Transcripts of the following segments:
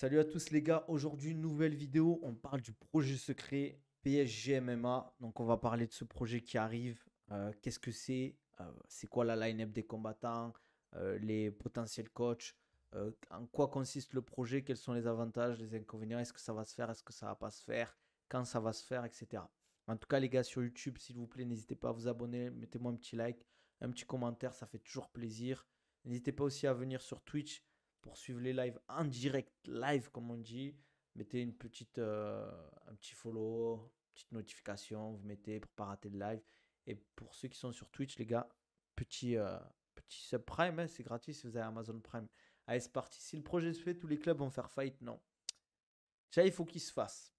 Salut à tous les gars, aujourd'hui nouvelle vidéo, on parle du projet secret PSG MMA. Donc on va parler de ce projet qui arrive, qu'est-ce que c'est quoi la line-up des combattants, les potentiels coachs, en quoi consiste le projet, quels sont les avantages, les inconvénients, est-ce que ça va se faire, est-ce que ça va pas se faire, quand ça va se faire, etc. En tout cas les gars sur YouTube, s'il vous plaît, n'hésitez pas à vous abonner, mettez-moi un petit like, un petit commentaire, ça fait toujours plaisir. N'hésitez pas aussi à venir sur Twitch pour suivre les lives en direct, live comme on dit. Mettez un petit follow, petite notification, vous mettez pour pas rater le live. Et pour ceux qui sont sur Twitch, les gars, petit subprime, hein, c'est gratuit si vous avez Amazon Prime. Allez, c'est parti. Si le projet se fait, tous les clubs vont faire fight, non. Déjà, il faut qu'il se fasse.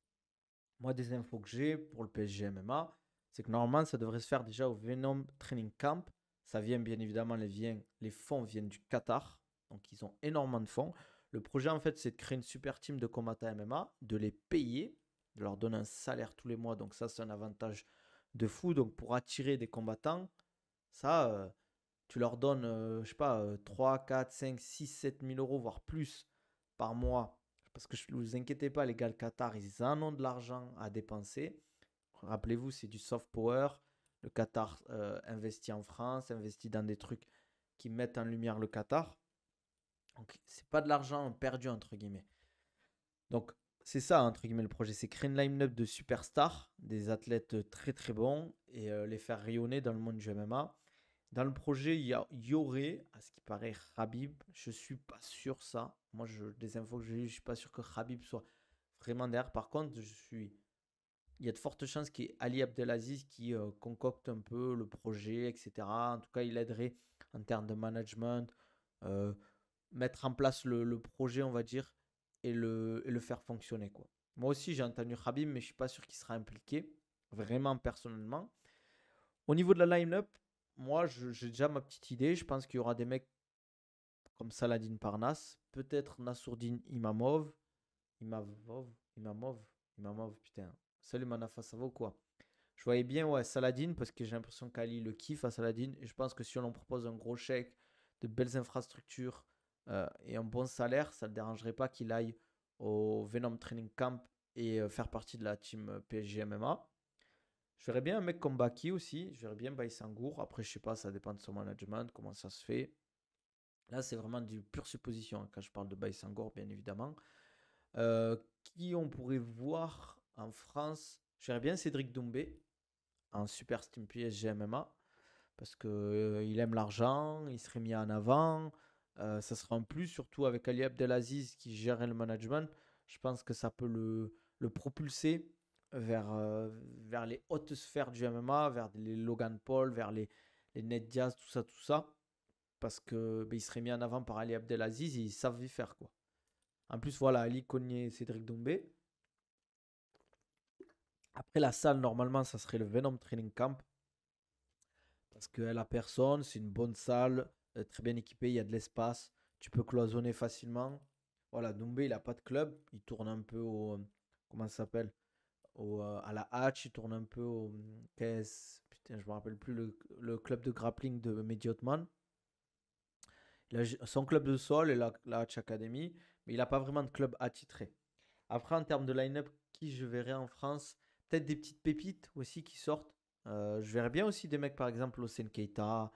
Moi, des infos que j'ai pour le PSG MMA, c'est que normalement, ça devrait se faire déjà au Venom Training Camp. Ça vient bien évidemment, les fonds viennent du Qatar. Donc, ils ont énormément de fonds. Le projet, en fait, c'est de créer une super team de combattants MMA, de les payer, de leur donner un salaire tous les mois. Donc, ça, c'est un avantage de fou. Donc, pour attirer des combattants, ça, tu leur donnes, je sais pas, 3, 4, 5, 6, 7 000 euros, voire plus par mois. Parce que ne vous inquiétez pas, les gars, le Qatar, ils en ont de l'argent à dépenser. Rappelez-vous, c'est du soft power. Le Qatar investit en France, investit dans des trucs qui mettent en lumière le Qatar. Donc, c'est pas de l'argent perdu, entre guillemets. Donc, c'est ça, entre guillemets, le projet. C'est créer une line-up de superstars, des athlètes très très bons, et les faire rayonner dans le monde du MMA. Dans le projet, il y aurait, à ce qui paraît, Khabib. Je suis pas sûr ça. Moi, des infos que j'ai eues, je suis pas sûr que Khabib soit vraiment derrière. Par contre, il y a de fortes chances qu'il y ait Ali Abdelaziz qui concocte un peu le projet, etc. En tout cas, il aiderait en termes de management, euh, mettre en place le projet, on va dire, et le faire fonctionner, quoi. Moi aussi, j'ai entendu Khabib, mais je suis pas sûr qu'il sera impliqué, vraiment personnellement. Au niveau de la line-up, moi, j'ai déjà ma petite idée. Je pense qu'il y aura des mecs comme Saladin Parnasse, peut-être Nassourdine Imamov, Imamov, putain. Salut Manafa, ça va ou quoi? Je voyais bien, ouais, Saladin, parce que j'ai l'impression qu'Ali le kiffe à Saladin. Et je pense que si on leur propose un gros chèque, de belles infrastructures et un bon salaire, ça ne le dérangerait pas qu'il aille au Venom Training Camp et faire partie de la team PSG MMA. Je verrais bien un mec comme Baki aussi. Je verrais bien Baïsangour. Après, je sais pas, ça dépend de son management, comment ça se fait. Là, c'est vraiment du pure supposition hein, quand je parle de Baïsangour, bien évidemment. Qui on pourrait voir en France? Je verrais bien Cédric Doumbé en Super Steam PSG MMA parce que il aime l'argent, il serait mis en avant. Ça sera un plus, surtout avec Ali Abdelaziz qui gérait le management. Je pense que ça peut le propulser vers les hautes sphères du MMA, vers les Logan Paul, vers les Ned Diaz, tout ça. Parce que il serait mis en avant par Ali Abdelaziz et ils savent y faire quoi. En plus, voilà, Ali Cogné et Cédric Doumbé. Après la salle, normalement, ça serait le Venom Training Camp. Parce qu'elle a personne, c'est une bonne salle, très bien équipée, il y a de l'espace, tu peux cloisonner facilement. Voilà, Doumbé, il n'a pas de club, il tourne un peu au. Comment ça s'appelle à la Hatch, il tourne un peu au. Putain, je me rappelle plus le club de grappling de Mehdi Othman. Il a son club de sol et la Hatch Academy, mais il n'a pas vraiment de club attitré. Après, en termes de line-up, qui je verrais en France, peut-être des petites pépites aussi qui sortent. Je verrais bien aussi des mecs, par exemple, Hossein Keita.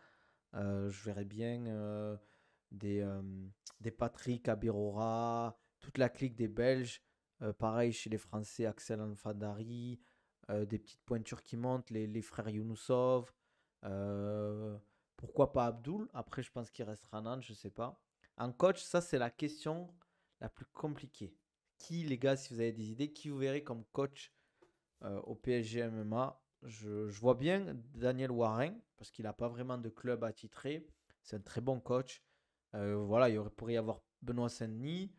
Je verrais bien des, euh, des Patrick Abirora, toute la clique des Belges. Pareil chez les Français, Axel Anfadari. Des petites pointures qui montent, les frères Younoussov. Euh, Pourquoi pas Abdul? Après, je pense qu'il restera Nantes, je sais pas. En coach, ça, c'est la question la plus compliquée. Qui, les gars, si vous avez des idées, qui vous verrez comme coach au PSG MMA? Je vois bien Daniel Warren, parce qu'il n'a pas vraiment de club attitré. C'est un très bon coach. Voilà, pourrait y avoir Benoît Saint-Denis.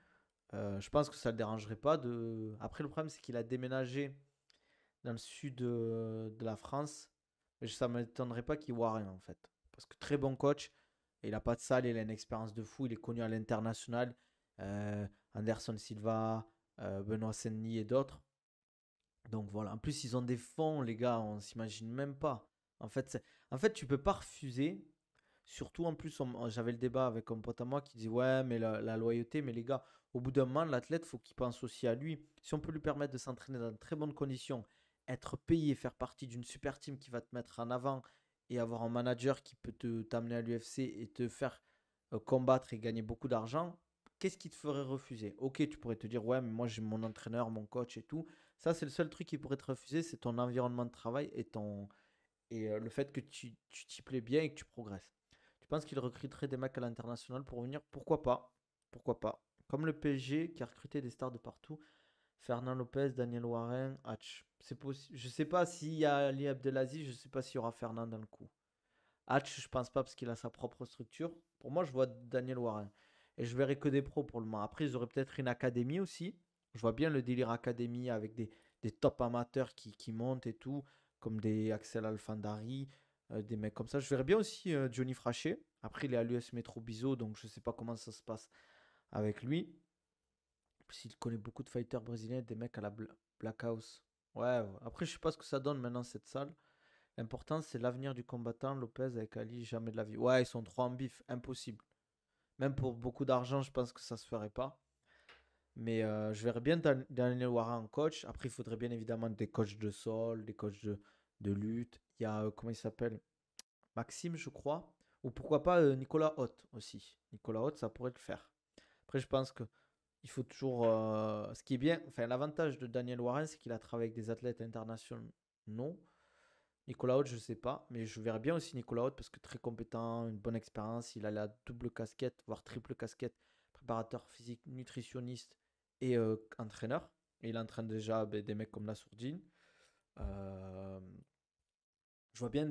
Je pense que ça ne le dérangerait pas de. Après, le problème, c'est qu'il a déménagé dans le sud de la France. Mais ça ne m'étonnerait pas qu'il Warren, en fait. Parce que très bon coach. Et il n'a pas de salle, il a une expérience de fou. Il est connu à l'international. Anderson Silva, Benoît Saint-Denis et d'autres. Donc voilà, en plus ils ont des fonds, les gars, on s'imagine même pas. En fait, tu peux pas refuser. Surtout en plus, j'avais le débat avec un pote à moi qui dit ouais, mais la loyauté, mais les gars, Au bout d'un moment, l'athlète, faut qu'il pense aussi à lui. Si on peut lui permettre de s'entraîner dans de très bonnes conditions, être payé, faire partie d'une super team qui va te mettre en avant et avoir un manager qui peut t'amener à l'UFC et te faire combattre et gagner beaucoup d'argent, qu'est-ce qui te ferait refuser? Ok, tu pourrais te dire, ouais, mais moi j'ai mon entraîneur, mon coach et tout. Ça, c'est le seul truc qui pourrait te refuser, c'est ton environnement de travail et le fait que tu t'y plais bien et que tu progresses. Tu penses qu'il recruterait des mecs à l'international pour venir? Pourquoi pas? Pourquoi pas? Comme le PSG qui a recruté des stars de partout. Fernand Lopez, Daniel Warren, Hatch. C'est possible. Je sais pas s'il y a Ali Abdelaziz, je sais pas s'il y aura Fernand dans le coup. Hatch, je pense pas parce qu'il a sa propre structure. Pour moi, je vois Daniel Warren. Et je verrai que des pros pour le moment. Après, ils auraient peut-être une académie aussi. Je vois bien le délire académie avec des top amateurs qui montent et tout, comme des Axel Alfandari, des mecs comme ça. Je verrais bien aussi Johnny Frachet. Après, il est à l'US Metro Bizo, donc je sais pas comment ça se passe avec lui. S'il connaît beaucoup de fighters brésiliens, des mecs à la Black House. Ouais, ouais. Après, je sais pas ce que ça donne maintenant cette salle. L'important, c'est l'avenir du combattant. Lopez avec Ali, jamais de la vie. Ouais, ils sont trop en bif, impossible. Même pour beaucoup d'argent, je pense que ça se ferait pas. Mais je verrais bien Daniel Warren en coach. Après, il faudrait bien évidemment des coachs de sol, des coachs de lutte. Il y a, comment il s'appelle? Maxime, je crois. Ou pourquoi pas Nicolas Haute aussi. Nicolas Haute, ça pourrait le faire. Après, je pense que il faut toujours. Ce qui est bien, enfin, l'avantage de Daniel Warren, c'est qu'il a travaillé avec des athlètes internationaux. Non. Nicolas Haute, je ne sais pas, mais je verrais bien aussi Nicolas Haute parce que très compétent, une bonne expérience. Il a la double casquette, voire triple casquette, préparateur physique, nutritionniste et entraîneur. Et il entraîne déjà des mecs comme la Sourdine. Euh, je vois bien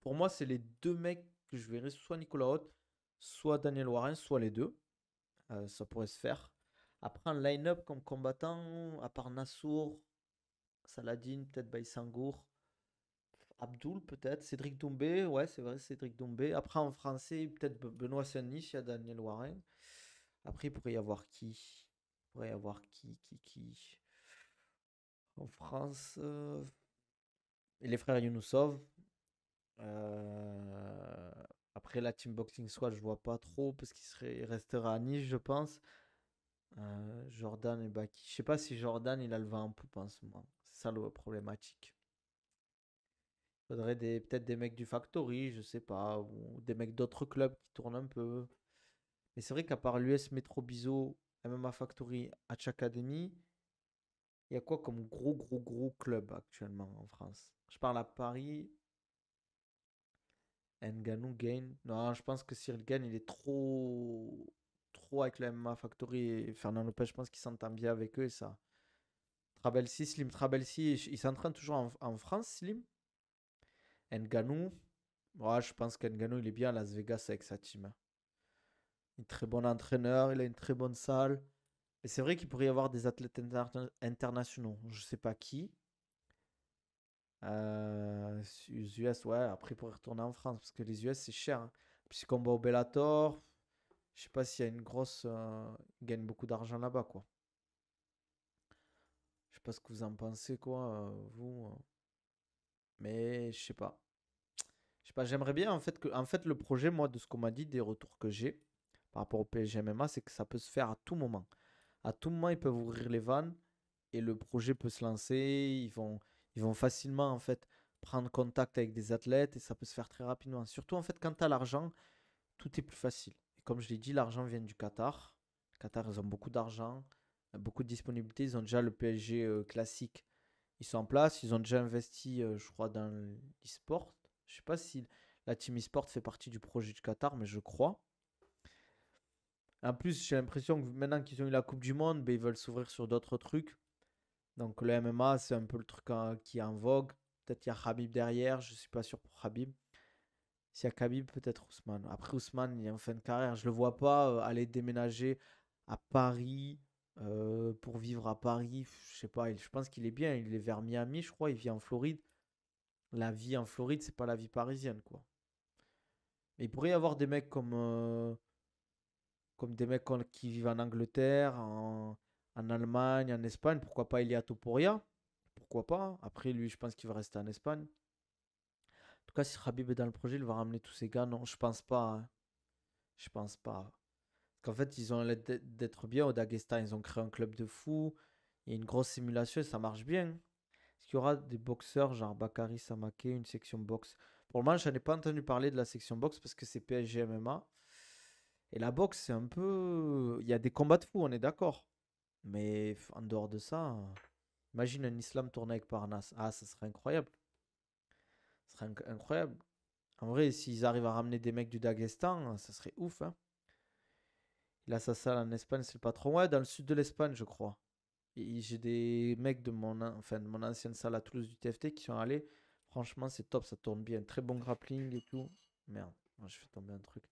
pour moi, c'est les deux mecs que je verrais, soit Nicolas Haute, soit Daniel Warren, soit les deux. Ça pourrait se faire. Après, un line-up comme combattant, à part Nassour, Saladin, peut-être Baïsangour, Abdul, peut-être, Cédric Doumbé, ouais, c'est vrai, Cédric Doumbé. Après, en français, peut-être Benoît Saint-Denis, il y a Daniel Warren. Après, il pourrait y avoir qui? Il pourrait y avoir qui? En France, les frères Younoussov. Euh, Après, la Team Boxing Squad, je vois pas trop parce il restera à Nice, je pense. Jordan et Baki. Je sais pas si Jordan il a le vent en poupe en ce moment. C'est ça le problématique. Il faudrait peut-être des mecs du Factory, je sais pas, ou des mecs d'autres clubs qui tournent un peu. Mais c'est vrai qu'à part l'US Metro Bizo, MMA Factory, Hatch Academy, il y a quoi comme gros club actuellement en France? Je parle à Paris, Nganou, Gain. Non, je pense que Cyril Gain, il est trop avec le MMA Factory et Fernand Lopez, je pense qu'il s'entend bien avec eux et ça. Trabelsi, Slim Trabelsi, il s'entraîne toujours en France, Slim. Ngannou, ouais, je pense qu'Ngannou, il est bien à Las Vegas avec sa team, hein. Il est très bon entraîneur, il a une très bonne salle. Et c'est vrai qu'il pourrait y avoir des athlètes internationaux. Je sais pas qui. Les US, ouais, après il pourrait retourner en France parce que les US, c'est cher, hein. Puis combat au Bellator, je sais pas s'il y a une grosse. Il gagne beaucoup d'argent là-bas, quoi. Je sais pas ce que vous en pensez, quoi, vous. Mais je sais pas. Je sais pas, j'aimerais bien en fait le projet, moi, de ce qu'on m'a dit, des retours que j'ai par rapport au PSG MMA, c'est que ça peut se faire à tout moment. À tout moment, ils peuvent ouvrir les vannes et le projet peut se lancer. Ils vont facilement en fait prendre contact avec des athlètes et ça peut se faire très rapidement. Surtout en fait quand tu as l'argent, tout est plus facile. Et comme je l'ai dit, l'argent vient du Qatar. Le Qatar, ils ont beaucoup d'argent, beaucoup de disponibilité. Ils ont déjà le PSG classique. Ils sont en place. Ils ont déjà investi, je crois, dans l'e-sport. Je sais pas si la team e-sport fait partie du projet du Qatar, mais je crois. En plus, j'ai l'impression que maintenant qu'ils ont eu la Coupe du Monde, ben, ils veulent s'ouvrir sur d'autres trucs. Donc le MMA, c'est un peu le truc qui est en vogue. Peut-être il y a Khabib derrière, je suis pas sûr pour Khabib. S'il y a Khabib, peut-être Ousmane. Après Ousmane, il est en fin de carrière. Je le vois pas aller déménager à Paris pour vivre à Paris. Je sais pas, je pense qu'il est bien. Il est vers Miami, je crois. Il vit en Floride. La vie en Floride, c'est pas la vie parisienne, quoi. Mais il pourrait y avoir des mecs comme des mecs qui vivent en Angleterre, en Allemagne, en Espagne. Pourquoi pas Ilia Topuria? Pourquoi pas? Après, lui, je pense qu'il va rester en Espagne. En tout cas, si Khabib est dans le projet, il va ramener tous ses gars. Non, je pense pas, hein. Je pense pas. Qu'en fait, ils ont l'air d'être bien au Daghestan. Ils ont créé un club de fou. Il y a une grosse simulation et ça marche bien. Est-ce qu'il y aura des boxeurs genre Bakary Samake, une section boxe? Pour le moment, je n'ai pas entendu parler de la section boxe parce que c'est PSG MMA. Et la boxe, c'est un peu. Il y a des combats de fou, on est d'accord. Mais en dehors de ça, imagine un islam tourné avec Parnasse. Ah, ça serait incroyable. Ça serait incroyable. En vrai, s'ils arrivent à ramener des mecs du Daghestan, ça serait ouf, hein. Il a sa salle en Espagne, c'est le patron. Ouais, dans le sud de l'Espagne, je crois. J'ai des mecs de enfin, de mon ancienne salle à Toulouse du TFT qui sont allés. Franchement, c'est top, ça tourne bien. Très bon grappling et tout. Merde, moi, je fais tomber un truc.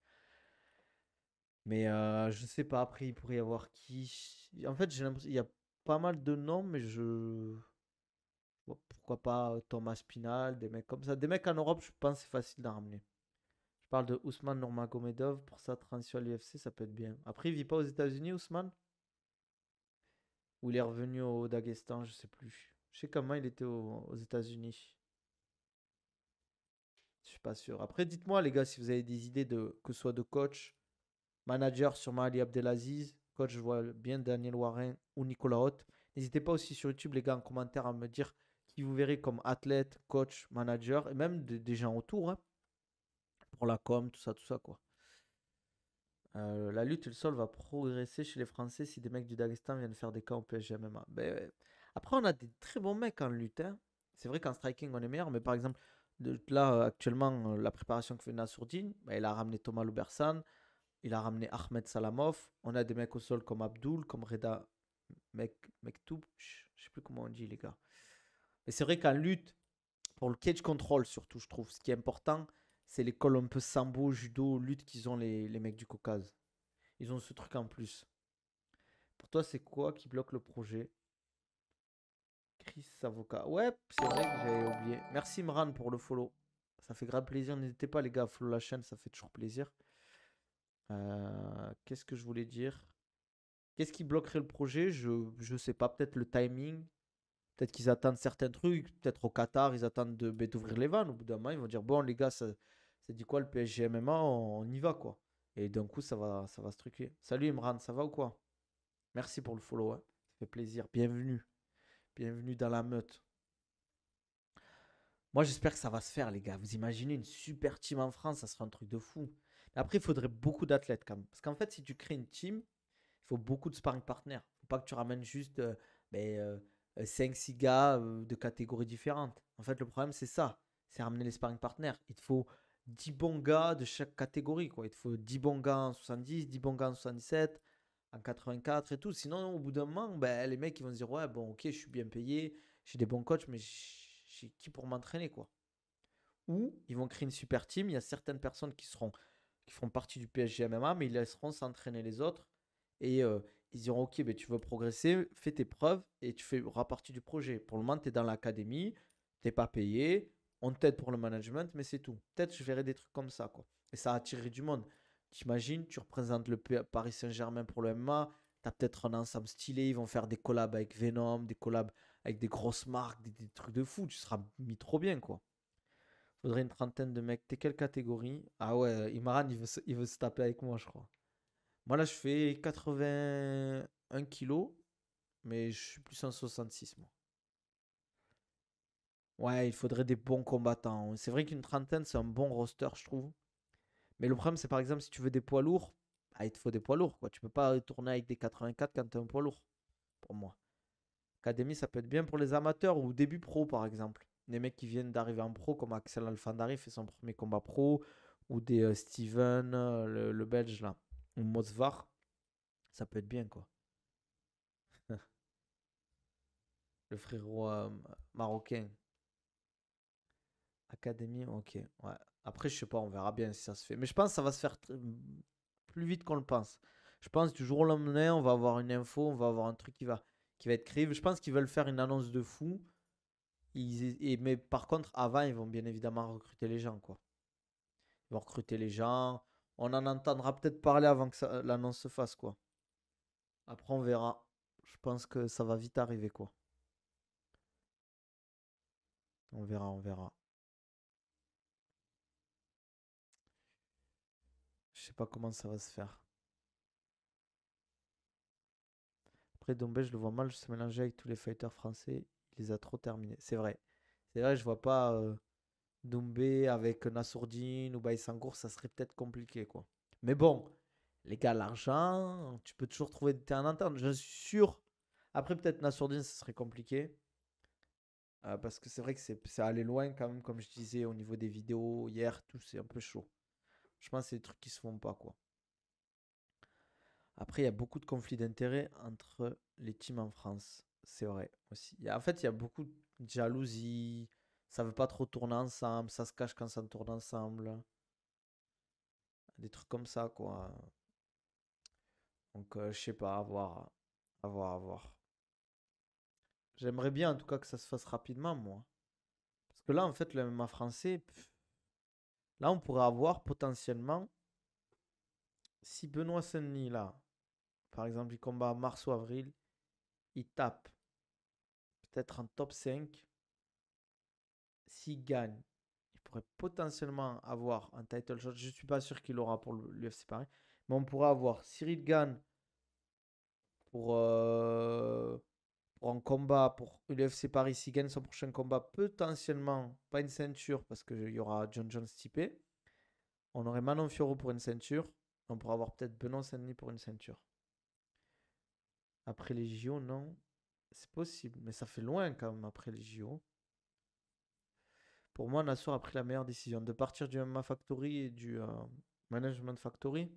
Mais je sais pas, après, il pourrait y avoir qui. En fait, j'ai l'impression il y a pas mal de noms, mais je. Bon, pourquoi pas Thomas Spinal, des mecs comme ça. Des mecs en Europe, je pense que c'est facile d'en ramener. Je parle de Ousmane Nurmagomedov. Pour sa transition à l'UFC, ça peut être bien. Après, il vit pas aux États-Unis, Ousmane? Ou il est revenu au Daghestan, je sais plus. Je sais comment il était aux États-Unis. Je suis pas sûr. Après, dites-moi, les gars, si vous avez des idées de que ce soit de coach, manager sur Ali Abdelaziz, coach, je vois bien Daniel Warren ou Nicolas Haute. N'hésitez pas aussi sur YouTube, les gars, en commentaire à me dire qui vous verrez comme athlète, coach, manager, et même des gens autour, hein, pour la com, tout ça, quoi. La lutte et le sol va progresser chez les Français si des mecs du Daghestan viennent faire des camps au PSG MMA. Ben, après, on a des très bons mecs en lutte, hein. C'est vrai qu'en striking, on est meilleur, mais par exemple, là, actuellement, la préparation que fait Nassourdine, ben, il a ramené Thomas Loubersan, il a ramené Ahmed Salamov. On a des mecs au sol comme Abdul, comme Reda Mektoub. Je sais plus comment on dit, les gars. Mais c'est vrai qu'en lutte, pour le cage control surtout, je trouve, ce qui est important, c'est l'école un peu sambo, judo, lutte qu'ils ont les mecs du Caucase. Ils ont ce truc en plus. Pour toi, c'est quoi qui bloque le projet? Chris Avocat. Ouais, c'est vrai que j'avais oublié. Merci Mran pour le follow. Ça fait grave plaisir. N'hésitez pas les gars à follow la chaîne, ça fait toujours plaisir. Qu'est-ce que je voulais dire? Qu'est-ce qui bloquerait le projet? Je sais pas, peut-être le timing. Peut-être qu'ils attendent certains trucs. Peut-être au Qatar, ils attendent d'ouvrir les vannes. Au bout d'un moment, ils vont dire, bon les gars, ça dit quoi le PSG MMA? On y va quoi. Et d'un coup, ça va se truquer. Salut Imran, ça va ou quoi? Merci pour le follow, hein. Ça fait plaisir. Bienvenue. Bienvenue dans la meute. Moi, j'espère que ça va se faire, les gars. Vous imaginez une super team en France, ça serait un truc de fou. Mais après, il faudrait beaucoup d'athlètes quand même. Parce qu'en fait, si tu crées une team, il faut beaucoup de sparring partners. Il ne faut pas que tu ramènes juste 5-6 gars de catégories différentes. En fait, le problème, c'est ça. C'est ramener les sparring partners. Il te faut 10 bons gars de chaque catégorie, quoi. Il te faut 10 bons gars en 70, 10 bons gars en 77, en 84 et tout. Sinon, au bout d'un moment, ben, les mecs, ils vont se dire, ouais, bon, ok, je suis bien payé, j'ai des bons coachs, mais j'ai qui pour m'entraîner, quoi. Ou ils vont créer une super team. Il y a certaines personnes qui feront partie du PSG MMA, mais ils laisseront s'entraîner les autres. Et ils diront, ok, ben, tu veux progresser, fais tes preuves et tu feras partie du projet. Pour le moment, tu es dans l'académie, tu n'es pas payé, on t'aide pour le management, mais c'est tout. Peut-être je verrai des trucs comme ça, quoi. Et ça a attiré du monde. T'imagines, tu représentes le Paris Saint-Germain pour le MMA, tu as peut-être un ensemble stylé, ils vont faire des collabs avec Venom, des collabs avec des grosses marques, des trucs de fou, tu seras mis trop bien, quoi. Faudrait une trentaine de mecs. T'es quelle catégorie? Ah ouais, Imran, il veut se taper avec moi, je crois. Moi, là, je fais 81 kilos, mais je suis plus en 66, moi. Ouais, il faudrait des bons combattants. C'est vrai qu'une trentaine, c'est un bon roster, je trouve. Mais le problème, c'est par exemple, si tu veux des poids lourds, ah, il te faut des poids lourds, quoi. Tu peux pas tourner avec des 84 quand t'es un poids lourd, pour moi. Académie, ça peut être bien pour les amateurs ou début pro, par exemple. Des mecs qui viennent d'arriver en pro, comme Axel Alfandari fait son premier combat pro, ou des Steven, le belge, là, ou Mosvar. Ça peut être bien, quoi. Le frérot marocain. Académie, ok. Ouais. Après, je sais pas, on verra bien si ça se fait. Mais je pense que ça va se faire plus vite qu'on le pense. Je pense que du jour au lendemain, on va avoir une info, on va avoir un truc qui va être créé. Je pense qu'ils veulent faire une annonce de fou. Mais par contre, avant, ils vont bien évidemment recruter les gens, quoi. Ils vont recruter les gens. On en entendra peut-être parler avant que l'annonce se fasse, quoi. Après, on verra. Je pense que ça va vite arriver, quoi. On verra, on verra. Je sais pas comment ça va se faire. Après, Dombé, je le vois mal se mélanger avec tous les fighters français. Il les a trop terminés. C'est vrai. C'est vrai, je vois pas Doumbé avec Nassourdine ou Baïsangour, ça serait peut-être compliqué, quoi. Mais bon, les gars, l'argent, tu peux toujours trouver des terrains d'entente. Je suis sûr. Après, peut-être Nassourdine, ça serait compliqué. Parce que c'est vrai que c'est allé loin quand même, comme je disais, au niveau des vidéos hier, tout, c'est un peu chaud. Je pense que c'est des trucs qui se font pas, quoi. Après, il y a beaucoup de conflits d'intérêts entre les teams en France. C'est vrai aussi. En fait, il y a beaucoup de jalousie. Ça veut pas trop tourner ensemble. Ça se cache quand ça tourne ensemble. Des trucs comme ça, quoi. Donc, je sais pas, à voir. À voir, à voir. J'aimerais bien, en tout cas, que ça se fasse rapidement, moi. Parce que là, en fait, le MMA français, là, on pourrait avoir potentiellement, si Benoît Saint-Denis, là, par exemple, il combat en mars ou avril, il tape peut-être en top 5. S'il gagne, il pourrait potentiellement avoir un title shot. Je ne suis pas sûr qu'il aura pour l'UFC Paris. Mais on pourrait avoir Cyril Gann pour un combat pour l'UFC Paris. S'il gagne son prochain combat, potentiellement, pas une ceinture parce qu'il y aura John Jones Stipe. On aurait Manon Fiorot pour une ceinture. On pourrait avoir peut-être Benoît Saint-Denis pour une ceinture. Après les JO, non. C'est possible, mais ça fait loin quand même après les JO. Pour moi, Nassour a pris la meilleure décision de partir du MMA Factory et du Management Factory.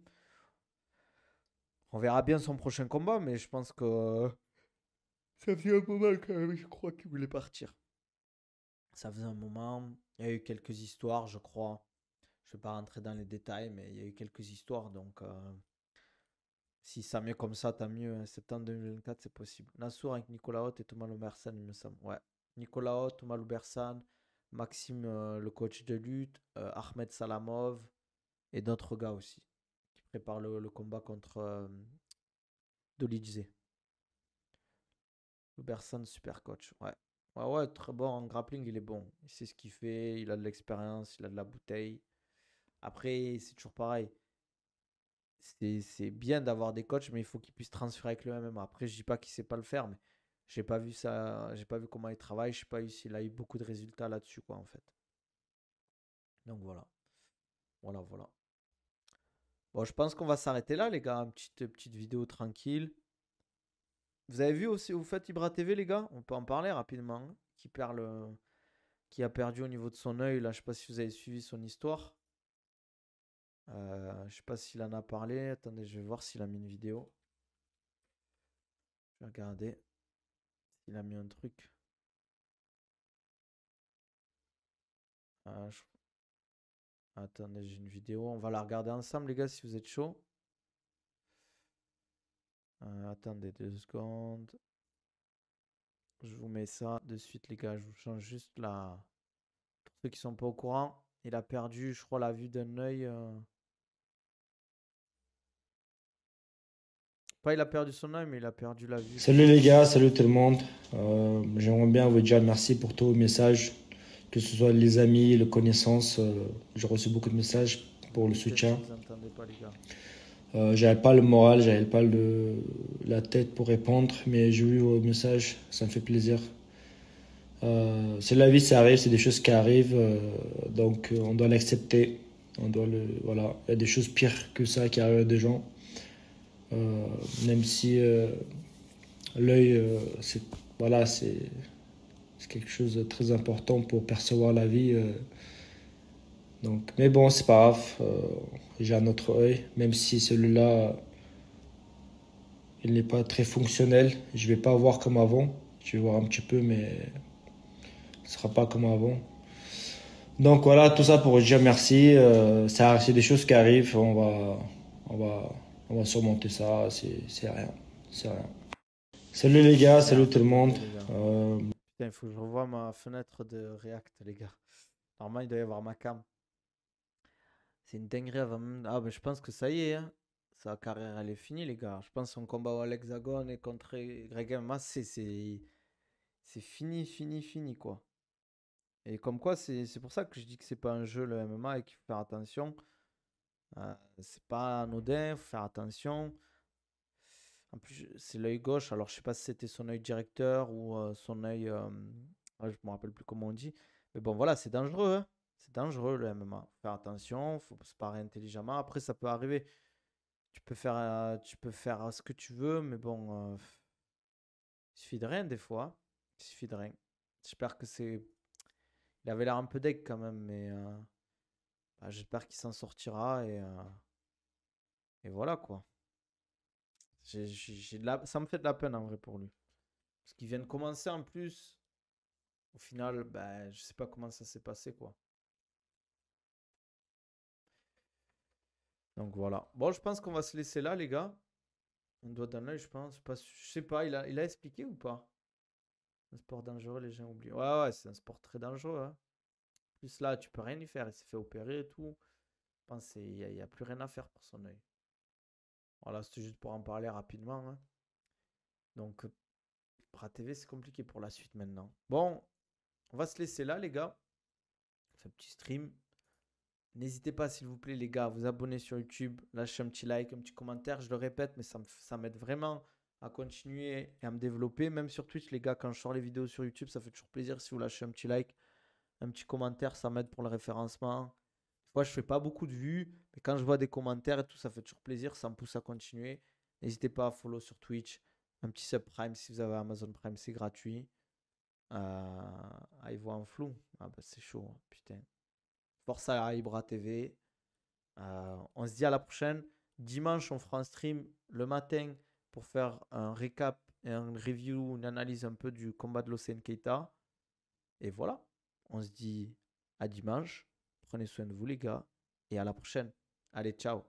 On verra bien son prochain combat, mais je pense que ça faisait un moment quand même, je crois qu'il voulait partir. Ça faisait un moment. Il y a eu quelques histoires, je crois. Je ne vais pas rentrer dans les détails, mais il y a eu quelques histoires. Donc, si ça mieux comme ça, tant mieux. Septembre 2024, c'est possible. Nassour avec Nicolas Haute et Thomas Loubersan, il me semble. Ouais. Nicolas Haute, Thomas Loubersan, Maxime, le coach de lutte, Ahmed Salamov et d'autres gars aussi qui préparent le combat contre Dolidze. Loubersan, super coach. Ouais. Ouais, ouais, très bon en grappling, il est bon. Il sait ce qu'il fait, il a de l'expérience, il a de la bouteille. Après, c'est toujours pareil. C'est bien d'avoir des coachs, mais il faut qu'ils puissent transférer avec le MMA. Après, je dis pas qu'il sait pas le faire, mais j'ai pas vu ça, j'ai pas vu comment il travaille, je sais pas s'il a eu beaucoup de résultats là-dessus, quoi, en fait. Donc voilà, voilà, voilà. Bon, je pense qu'on va s'arrêter là, les gars. Une petite vidéo tranquille. Vous avez vu aussi, vous faites Ibra TV, les gars? On peut en parler rapidement, hein. Qui a perdu au niveau de son œil, là, je sais pas si vous avez suivi son histoire. Je sais pas s'il en a parlé. Attendez, je vais voir s'il a mis une vidéo. Je vais regarder s'il a mis un truc. Je Attendez, j'ai une vidéo. On va la regarder ensemble, les gars, si vous êtes chaud. Attendez 2 secondes. Je vous mets ça de suite, les gars. Je vous change juste la. Pour ceux qui sont pas au courant, il a perdu, je crois, la vue d'un œil. Pas il a perdu son œil, mais il a perdu la vue, je Salut crois. les gars, salut tout le monde. J'aimerais bien vous dire merci pour tous vos messages, que ce soit les amis, les connaissances. J'ai reçu beaucoup de messages pour le Peut-être que soutien. vous entendez pas, les gars. J'avais pas le moral, j'avais pas la tête pour répondre, mais j'ai vu vos messages, ça me fait plaisir. C'est la vie, ça arrive, c'est des choses qui arrivent, donc on doit l'accepter. Voilà, il y a des choses pires que ça qui arrivent à des gens. Euh, Même si l'œil, voilà, c'est quelque chose de très important pour percevoir la vie. Donc, mais bon, c'est pas grave. J'ai un autre œil, même si celui-là, il n'est pas très fonctionnel. Je vais pas voir comme avant. Je vais voir un petit peu, mais ce sera pas comme avant. Donc voilà, tout ça pour dire merci. C'est des choses qui arrivent. On va, on va surmonter ça. C'est rien. C'est rien. Salut les gars, C'est rien, salut tout le monde. t'inquiète, les gars. Putain, il faut que je revoie ma fenêtre de React, les gars. Normalement, il doit y avoir ma cam. C'est une dinguerie avant même. Ah, ben je pense que ça y est, hein. Sa carrière, elle est finie, les gars. Je pense que son combat à l'Hexagone et contre Greg MMA, c'est fini, fini, fini, quoi. Et comme quoi, c'est pour ça que je dis que c'est pas un jeu, le MMA, et qu'il faut faire attention. C'est pas anodin, faut faire attention. En plus, c'est l'œil gauche. Alors, je sais pas si c'était son œil directeur ou son œil. Je me rappelle plus comment on dit. Mais bon, voilà, c'est dangereux, hein. C'est dangereux le MMA. Faut faire attention, faut se parer intelligemment. Après, ça peut arriver. Tu peux faire ce que tu veux, mais bon, il suffit de rien des fois. Il suffit de rien. J'espère que c'est. Il avait l'air un peu deg quand même, mais bah, j'espère qu'il s'en sortira et voilà quoi. Ça me fait de la peine en vrai pour lui. Parce qu'il vient de commencer en plus. Au final, bah, je sais pas comment ça s'est passé quoi. Donc voilà. Bon, je pense qu'on va se laisser là, les gars. Un doigt dans l'œil, je pense. Je sais pas, il a expliqué ou pas? Un sport dangereux, les gens oublient. Ouais, ouais, c'est un sport très dangereux, hein. En plus là, tu peux rien y faire. Il s'est fait opérer et tout. Je pense qu'il y a plus rien à faire pour son œil. Voilà, c'était juste pour en parler rapidement, hein. Donc, Bras TV, c'est compliqué pour la suite maintenant. Bon, on va se laisser là, les gars. C'est un petit stream. N'hésitez pas, s'il vous plaît, les gars, à vous abonner sur YouTube, lâcher un petit like, un petit commentaire. Je le répète, mais ça m'aide vraiment à continuer et à me développer. Même sur Twitch, les gars, quand je sors les vidéos sur YouTube, ça fait toujours plaisir si vous lâchez un petit like, un petit commentaire. Ça m'aide pour le référencement. Des fois, je fais pas beaucoup de vues, mais quand je vois des commentaires et tout, ça fait toujours plaisir. Ça me pousse à continuer. N'hésitez pas à follow sur Twitch. Un petit sub Prime si vous avez Amazon Prime, c'est gratuit. Il voit en flou. Ah bah c'est chaud, hein, putain. Force à Ibra TV. On se dit à la prochaine. Dimanche, on fera un stream le matin pour faire un récap et un review, une analyse un peu du combat de l'Hossein Keita. Et voilà. On se dit à dimanche. Prenez soin de vous, les gars. Et à la prochaine. Allez, ciao.